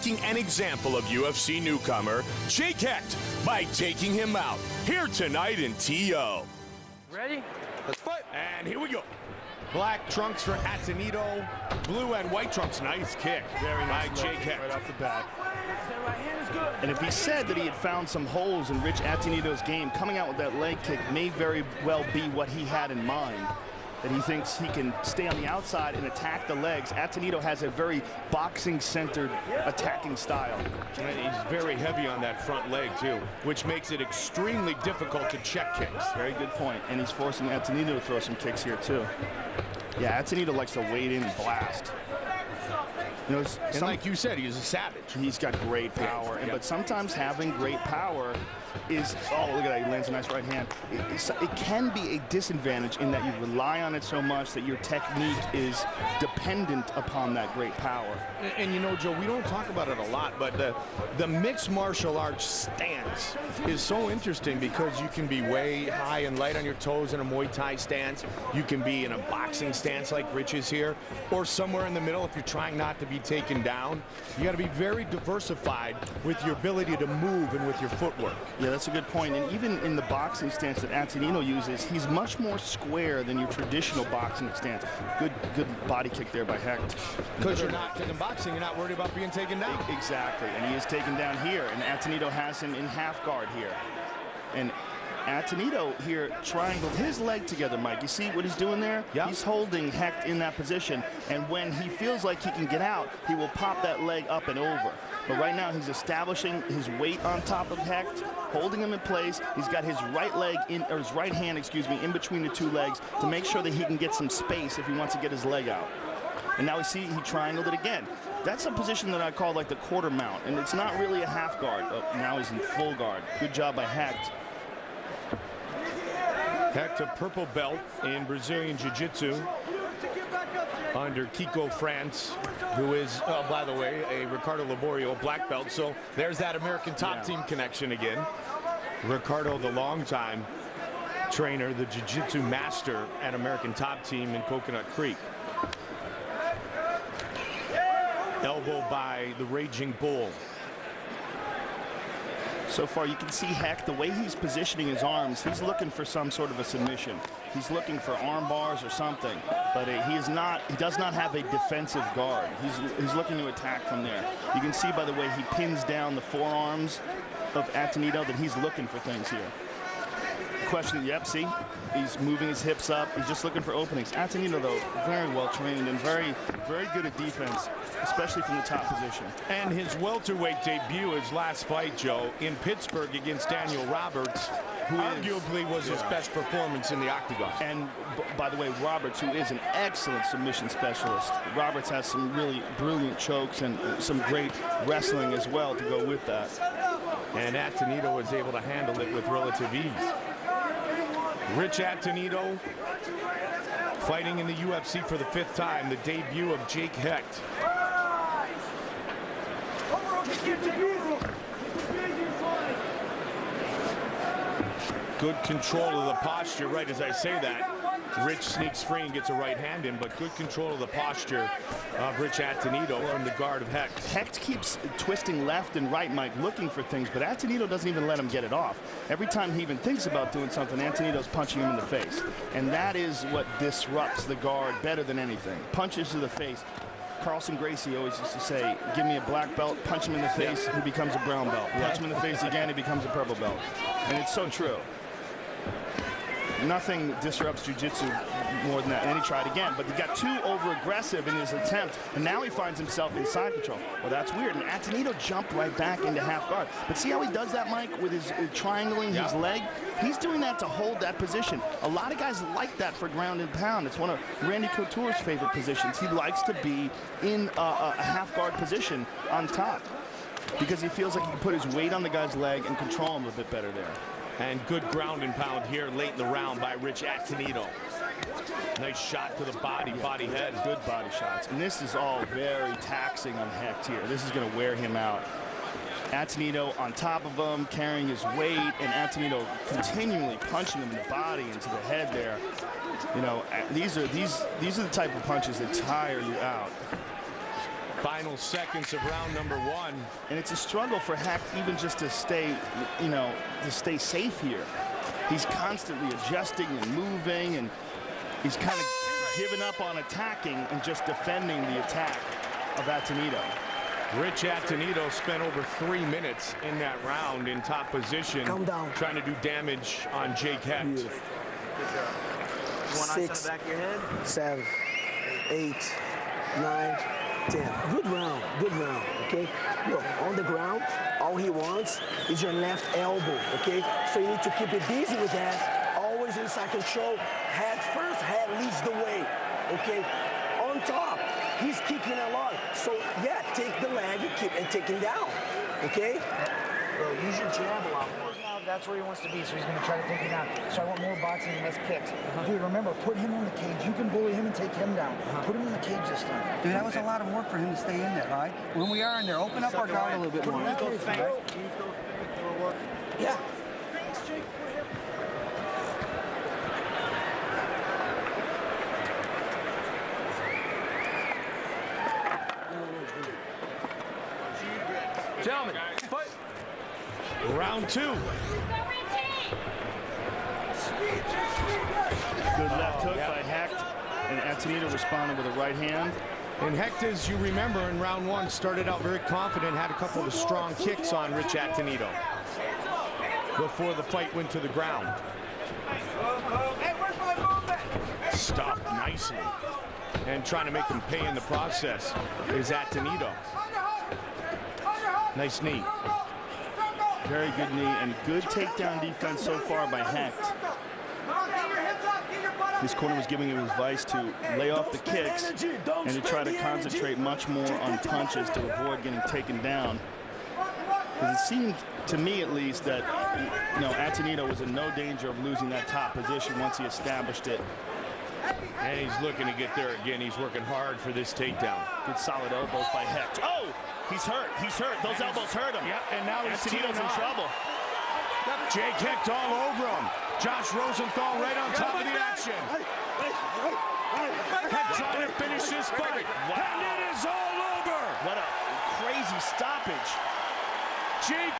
making an example of UFC newcomer Jake Hecht by taking him out here tonight in TO. Ready? Let's fight. And here we go. Black trunks for Atenito, blue and white trunks. Nice kick. Very nice by Jake Hecht. Right off the bat. That right hand is good. And if he said that he had found some holes in Rich Atenito's game, coming out with that leg kick may very well be what he had in mind. That he thinks he can stay on the outside and attack the legs. Atenito has a very boxing-centered attacking style. And he's very heavy on that front leg, too, which makes it extremely difficult to check kicks. Very good point. And he's forcing Atenito to throw some kicks here, too. Yeah, Atenito likes to wade in and blast. You know, and like you said, he's a savage. He's got great power, but sometimes having great power is, oh, look at that, he lands a nice right hand. It can be a disadvantage in that you rely on it so much that your technique is dependent upon that great power. And you know, Joe, we don't talk about it a lot, but the mixed martial arts stance is so interesting because you can be way high and light on your toes in a Muay Thai stance. You can be in a boxing stance like Rich is here, or somewhere in the middle if you're trying not to be taken down. You got to be very diversified with your ability to move and with your footwork. Yeah, that's a good point. And even in the boxing stance that Atenito uses, he's much more square than your traditional boxing stance. Good body kick there by Hecht. Because you're not, in boxing, you're not worried about being taken down. Exactly, and he is taken down here, and Atenito has him in half guard here. And Atenito here triangled his leg together, Mike. You see what he's doing there? Yeah. He's holding Hecht in that position, and when he feels like he can get out, he will pop that leg up and over. But right now, he's establishing his weight on top of Hecht, holding him in place. He's got his right leg in, or his right hand, excuse me, in between the two legs to make sure that he can get some space if he wants to get his leg out. And now we see he triangled it again. That's a position that I call like the quarter mount, and it's not really a half guard. Oh, now he's in full guard. Good job by Hecht. Hecht, a purple belt in Brazilian Jiu-Jitsu under Kiko France, who is, by the way, a Ricardo Laborio black belt. So there's that American Top Team connection again. Ricardo, the longtime trainer, the Jiu-Jitsu master at American Top Team in Coconut Creek. Elbow by the Raging Bull. So far, you can see Hecht, the way he's positioning his arms, he's looking for some sort of a submission. He's looking for arm bars or something, but he does not have a defensive guard. He's looking to attack from there. You can see by the way he pins down the forearms of Atenito that he's looking for things here. Question, yep, see? He's moving his hips up. He's just looking for openings. Atenito, though, very well trained and very good at defense, especially from the top position. And his welterweight debut, his last fight, Joe, in Pittsburgh against Daniel Roberts, who arguably was his best performance in the octagon. And by the way, Roberts, who is an excellent submission specialist. Roberts has some really brilliant chokes and some great wrestling as well to go with that. And Atenito was able to handle it with relative ease. Rich Atenito fighting in the UFC for the 5th time, the debut of Jake Hecht. Good control of the posture, right as I say that. Rich sneaks free and gets a right hand in, but good control of the posture of Rich Atenito from the guard of Hecht. Hecht keeps twisting left and right, Mike, looking for things, but Atenito doesn't even let him get it off. Every time he even thinks about doing something, Atenito's punching him in the face. And that is what disrupts the guard better than anything. Punches to the face. Carlson Gracie always used to say, give me a black belt, punch him in the face, he becomes a brown belt. Punch him in the face again, he becomes a purple belt. And it's so true. Nothing disrupts jiu-jitsu more than that. And he tried again, but he got too over-aggressive in his attempt, and now he finds himself in side control. Well, that's weird, and Atenito jumped right back into half guard. But see how he does that, Mike, with his triangling his leg? He's doing that to hold that position. A lot of guys like that for ground and pound. It's one of Randy Couture's favorite positions. He likes to be in a half guard position on top because he feels like he can put his weight on the guy's leg and control him a bit better there. And good ground and pound here late in the round by Rich Atenito. Nice shot to the body, body head. Good body shots. And this is all very taxing on Hecht here. This is going to wear him out. Atenito on top of him, carrying his weight, and Atenito continually punching him in the body into the head there. You know, these are the type of punches that tire you out. Final seconds of round number 1. And it's a struggle for Hecht even just to stay, to stay safe here. He's constantly adjusting and moving, and he's kind of given up on attacking and just defending the attack of Atenido. Rich Atenido spent over 3 minutes in that round in top position, trying to do damage on Jake Hecht. Beautiful. One ice on the back of your head. 7, 8, 9, 10. Good round, okay? Look, on the ground, all he wants is your left elbow, okay? So you need to keep it busy with that. Always inside control. Head first, head leads the way, okay? On top, he's kicking a lot. So, yeah, take the leg and take him down, okay? Bro, use your jab a lot more. Now that's where he wants to be, so he's going to try to take you down. So I want more boxing and less kicks. Dude, remember, put him in the cage. You can bully him and take him down. Put him in the cage this time. Dude, that was a lot of work for him to stay in there, all right? When we are in there, open up our guard a little bit more. Yeah. Gentlemen, fight. Round 2. Good left hook by Hecht, and Atenido responded with a right hand. And Hecht, as you remember, in round 1, started out very confident, had a couple of strong kicks on Rich Atenido before the fight went to the ground. Stopped nicely. And trying to make him pay in the process is Atenido. Nice knee. Very good knee and good takedown defense so far by Hecht. His corner was giving him advice to lay off the kicks and to try to concentrate much more on punches to avoid getting taken down. Because it seemed, to me at least, that Atenido was in no danger of losing that top position once he established it. And he's looking to get there again. He's working hard for this takedown. Good solid elbows by Hecht. Oh, he's hurt. He's hurt. Those elbows hurt him. Yep, and now Atenido's in trouble. Jake Hecht all over him. Josh Rosenthal right on top of the action. Hecht trying to finish this fight. And it is all over. What a crazy stoppage. Jake